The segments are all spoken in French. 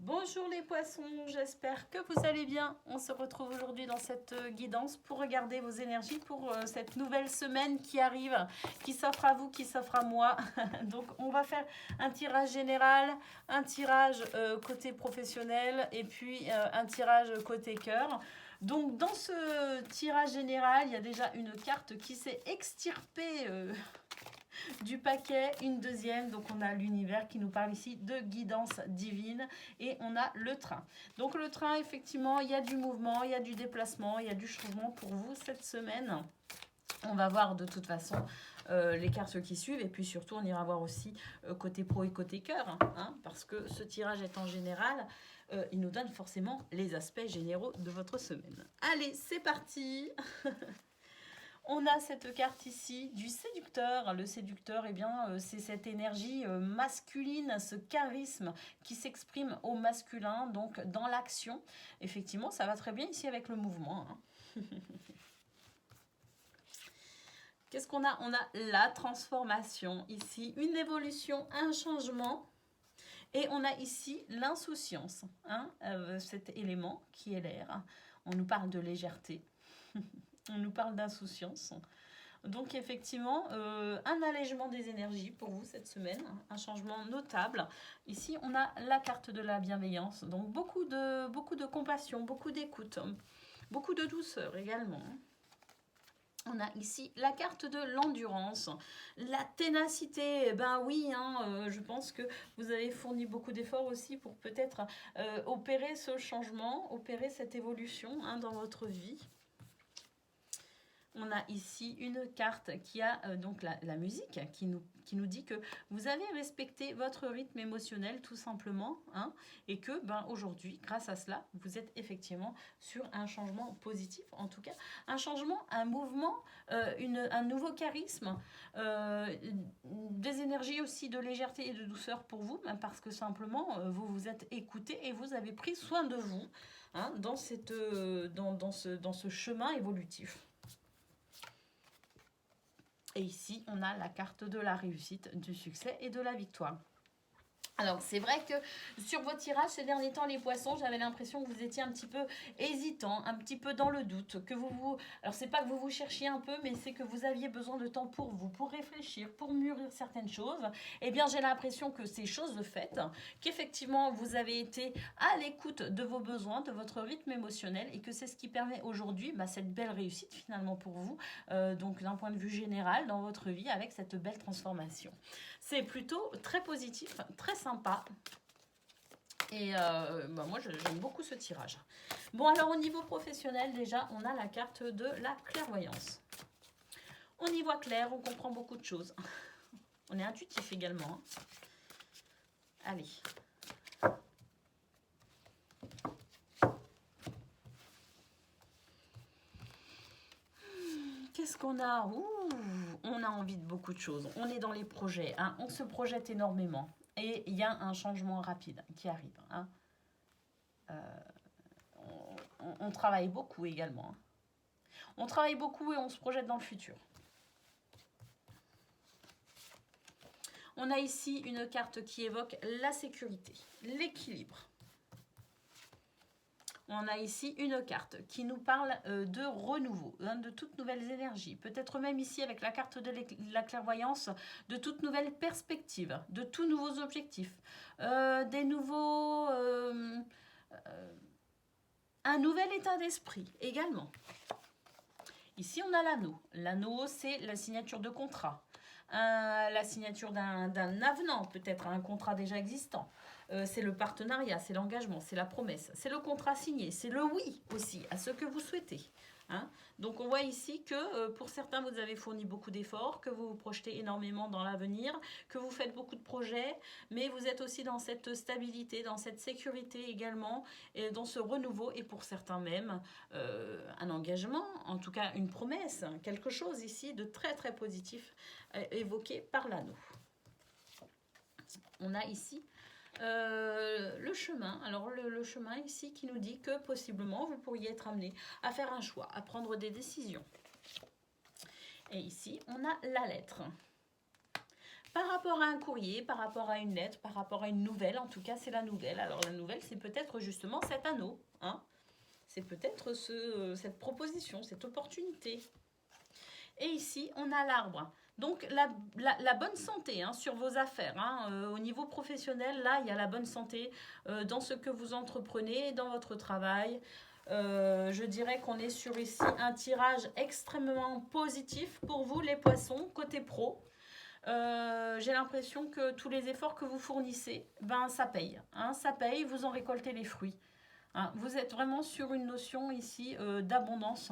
Bonjour les poissons, j'espère que vous allez bien. On se retrouve aujourd'hui dans cette guidance pour regarder vos énergies pour cette nouvelle semaine qui arrive, qui s'offre à vous, qui s'offre à moi. Donc on va faire un tirage général, un tirage côté professionnel et puis un tirage côté cœur. Donc dans ce tirage général, il y a déjà une carte qui s'est extirpée du paquet, une deuxième, donc on a l'univers qui nous parle ici de guidance divine et on a le train. Donc le train, effectivement, il y a du mouvement, il y a du déplacement, il y a du changement pour vous cette semaine. On va voir de toute façon les cartes qui suivent et puis surtout on ira voir aussi côté pro et côté cœur, hein, parce que ce tirage est en général, il nous donne forcément les aspects généraux de votre semaine. Allez, c'est parti. On a cette carte ici du séducteur. Le séducteur, eh bien, c'est cette énergie masculine, ce charisme qui s'exprime au masculin, donc dans l'action. Effectivement, ça va très bien ici avec le mouvement. Hein. Qu'est-ce qu'on a? On a la transformation ici, une évolution, un changement. Et on a ici l'insouciance, hein, cet élément qui est l'air. On nous parle de légèreté. On nous parle d'insouciance. Donc effectivement, un allègement des énergies pour vous cette semaine, un changement notable. Ici, on a la carte de la bienveillance, donc beaucoup de compassion, beaucoup d'écoute, beaucoup de douceur également. On a ici la carte de l'endurance, la ténacité. Eh ben oui, hein, je pense que vous avez fourni beaucoup d'efforts aussi pour peut-être opérer ce changement, opérer cette évolution, hein, dans votre vie. On a ici une carte qui a donc la musique qui nous dit que vous avez respecté votre rythme émotionnel tout simplement, hein, et que aujourd'hui, grâce à cela, vous êtes effectivement sur un changement positif, en tout cas un changement, un mouvement, un nouveau charisme, des énergies aussi de légèreté et de douceur pour vous, parce que simplement vous vous êtes écouté et vous avez pris soin de vous, hein, dans ce chemin évolutif. Et ici, on a la carte de la réussite, du succès et de la victoire. Alors, c'est vrai que sur vos tirages ces derniers temps, les poissons, j'avais l'impression que vous étiez un petit peu hésitant, un petit peu dans le doute, que alors, c'est pas que vous vous cherchiez un peu, mais c'est que vous aviez besoin de temps pour vous, pour réfléchir, pour mûrir certaines choses. Eh bien, j'ai l'impression que c'est chose de faite, qu'effectivement, vous avez été à l'écoute de vos besoins, de votre rythme émotionnel, et que c'est ce qui permet aujourd'hui cette belle réussite, finalement, pour vous, donc d'un point de vue général, dans votre vie, avec cette belle transformation. C'est plutôt très positif, très sympa. Et moi, j'aime beaucoup ce tirage. Bon, alors au niveau professionnel, déjà, on a la carte de la clairvoyance. On y voit clair, on comprend beaucoup de choses. On est intuitif également. Hein. Allez. Qu'est-ce qu'on a? On a envie de beaucoup de choses. On est dans les projets. Hein. On se projette énormément. Et il y a un changement rapide qui arrive. Hein. On travaille beaucoup également. Hein. On travaille beaucoup et on se projette dans le futur. On a ici une carte qui évoque la sécurité, l'équilibre. On a ici une carte qui nous parle de renouveau, hein, de toutes nouvelles énergies. Peut-être même ici avec la carte de la clairvoyance, de toutes nouvelles perspectives, de tout nouveaux objectifs, des nouveaux... un nouvel état d'esprit également. Ici, on a l'anneau. L'anneau, c'est la signature de contrat. La signature d'un avenant, peut-être à un contrat déjà existant. C'est le partenariat, c'est l'engagement, c'est la promesse, c'est le contrat signé, c'est le oui aussi à ce que vous souhaitez. Hein. Donc on voit ici que pour certains, vous avez fourni beaucoup d'efforts, que vous vous projetez énormément dans l'avenir, que vous faites beaucoup de projets, mais vous êtes aussi dans cette stabilité, dans cette sécurité également, et dans ce renouveau, et pour certains même, un engagement, en tout cas une promesse, quelque chose ici de très très positif évoqué par l'anneau. On a ici le chemin. Alors le chemin ici qui nous dit que possiblement vous pourriez être amené à faire un choix, à prendre des décisions. Et ici, on a la lettre. Par rapport à un courrier, par rapport à une lettre, par rapport à une nouvelle, en tout cas c'est la nouvelle. Alors la nouvelle c'est peut-être justement cet anneau, hein. C'est peut-être cette proposition, cette opportunité. Et ici, on a l'arbre. Donc, la bonne santé hein, sur vos affaires. Hein, au niveau professionnel, là, il y a la bonne santé dans ce que vous entreprenez, dans votre travail. Je dirais qu'on est sur ici un tirage extrêmement positif pour vous, les poissons, côté pro. J'ai l'impression que tous les efforts que vous fournissez, ben, ça paye. Hein, ça paye, vous en récoltez les fruits. Hein, vous êtes vraiment sur une notion ici d'abondance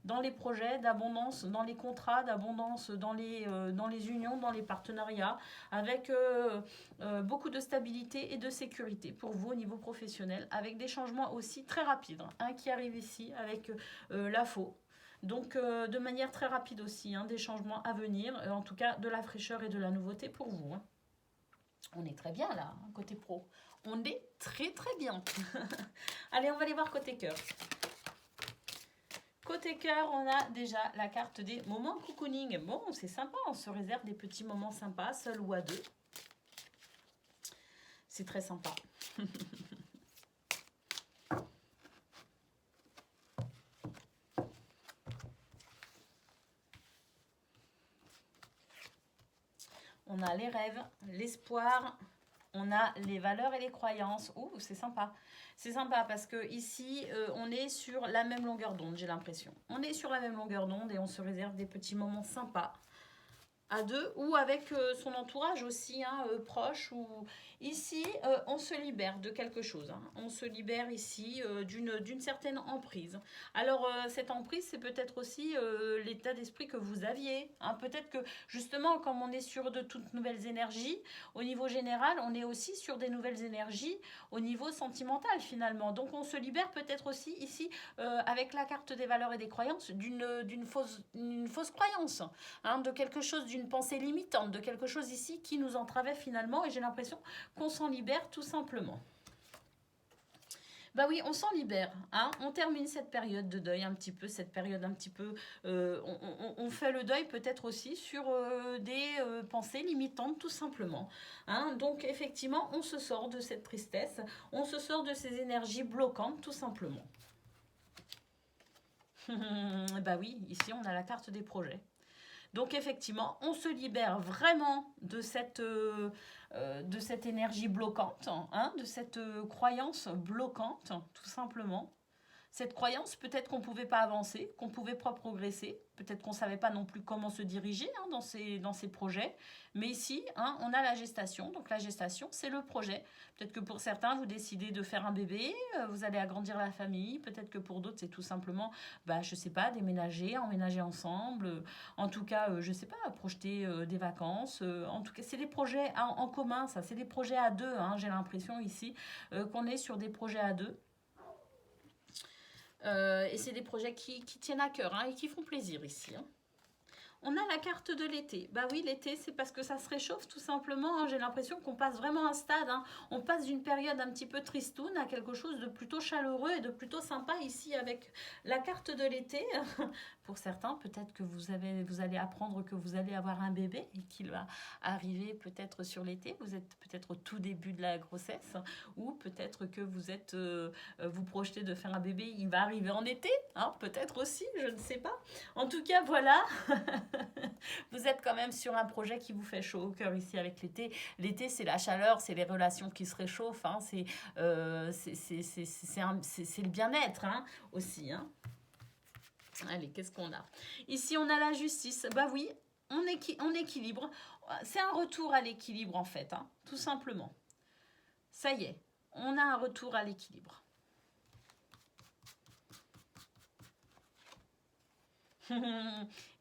dans les projets, d'abondance dans les contrats, d'abondance dans les unions, dans les partenariats, avec beaucoup de stabilité et de sécurité pour vous au niveau professionnel, avec des changements aussi très rapides hein, qui arrivent ici avec l'AFO. Donc de manière très rapide aussi, hein, des changements à venir, en tout cas de la fraîcheur et de la nouveauté pour vous. Hein. On est très bien là, hein, côté pro. On est très très bien. Allez, on va aller voir côté cœur. Côté cœur, on a déjà la carte des moments cocooning. Bon, c'est sympa, on se réserve des petits moments sympas, seul ou à deux. C'est très sympa. On a les rêves, l'espoir, on a les valeurs et les croyances. Ouh, c'est sympa. C'est sympa parce que ici, on est sur la même longueur d'onde, j'ai l'impression. On est sur la même longueur d'onde et on se réserve des petits moments sympas à deux ou avec son entourage aussi hein, proche. Ou... Ici, on se libère de quelque chose. Hein. On se libère ici d'une certaine emprise. Alors, cette emprise, c'est peut-être aussi l'état d'esprit que vous aviez. Hein. Peut-être que, justement, comme on est sur de toutes nouvelles énergies, au niveau général, on est aussi sur des nouvelles énergies au niveau sentimental, finalement. Donc, on se libère peut-être aussi ici, avec la carte des valeurs et des croyances, d'une fausse croyance, hein, de quelque chose, d'une pensée limitante, de quelque chose ici qui nous entravait finalement, et j'ai l'impression qu'on s'en libère tout simplement. Bah oui, on s'en libère, hein. On termine cette période de deuil un petit peu, cette période un petit peu, on fait le deuil peut-être aussi sur des pensées limitantes tout simplement. Hein. Donc effectivement, on se sort de cette tristesse, on se sort de ces énergies bloquantes tout simplement. Bah oui, ici on a la carte des projets. Donc effectivement, on se libère vraiment de cette énergie bloquante, hein, de cette croyance bloquante, tout simplement. Cette croyance, peut-être qu'on ne pouvait pas avancer, qu'on ne pouvait pas progresser, peut-être qu'on ne savait pas non plus comment se diriger hein, dans ces projets. Mais ici, hein, on a la gestation. Donc la gestation, c'est le projet. Peut-être que pour certains, vous décidez de faire un bébé, vous allez agrandir la famille. Peut-être que pour d'autres, c'est tout simplement, bah, je ne sais pas, déménager, emménager ensemble. En tout cas, je ne sais pas, projeter des vacances. En tout cas, c'est des projets en commun, ça. C'est des projets à deux. Hein, j'ai l'impression ici qu'on est sur des projets à deux. Et c'est des projets qui tiennent à cœur hein, et qui font plaisir ici. Hein. On a la carte de l'été. Bah oui, l'été, c'est parce que ça se réchauffe tout simplement. Hein. J'ai l'impression qu'on passe vraiment un stade. Hein. On passe d'une période un petit peu tristoune à quelque chose de plutôt chaleureux et de plutôt sympa ici avec la carte de l'été. Pour certains, peut-être que vous allez apprendre que vous allez avoir un bébé et qu'il va arriver peut-être sur l'été. Vous êtes peut-être au tout début de la grossesse ou peut-être que vous projetez de faire un bébé, il va arriver en été. Hein, peut-être aussi, je ne sais pas. En tout cas, voilà. Vous êtes quand même sur un projet qui vous fait chaud au cœur ici avec l'été. L'été, c'est la chaleur, c'est les relations qui se réchauffent. Hein, c'est le bien-être hein, aussi. Hein. Allez, qu'est-ce qu'on a? Ici, on a la justice. Bah oui, on équilibre. C'est un retour à l'équilibre, en fait, hein, tout simplement. Ça y est, on a un retour à l'équilibre.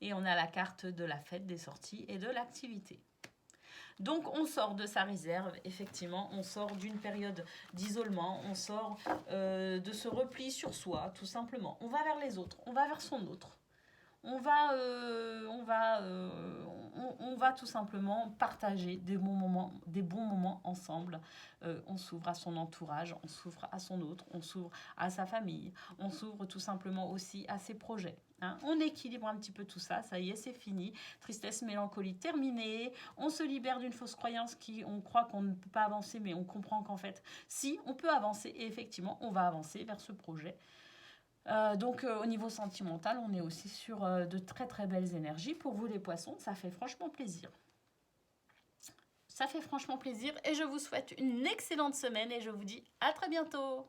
Et on a la carte de la fête, des sorties et de l'activité. Donc on sort de sa réserve, effectivement, on sort d'une période d'isolement, on sort de ce repli sur soi, tout simplement. On va vers les autres, on va vers son autre. On on va tout simplement partager des bons moments ensemble. On s'ouvre à son entourage, on s'ouvre à son autre, on s'ouvre à sa famille, on s'ouvre tout simplement aussi à ses projets. Hein. On équilibre un petit peu tout ça, ça y est, c'est fini. Tristesse, mélancolie, terminée. On se libère d'une fausse croyance on croit qu'on ne peut pas avancer, mais on comprend qu'en fait, si, on peut avancer et effectivement, on va avancer vers ce projet. Donc au niveau sentimental, on est aussi sur de très très belles énergies. Pour vous les poissons, ça fait franchement plaisir. Ça fait franchement plaisir et je vous souhaite une excellente semaine et je vous dis à très bientôt.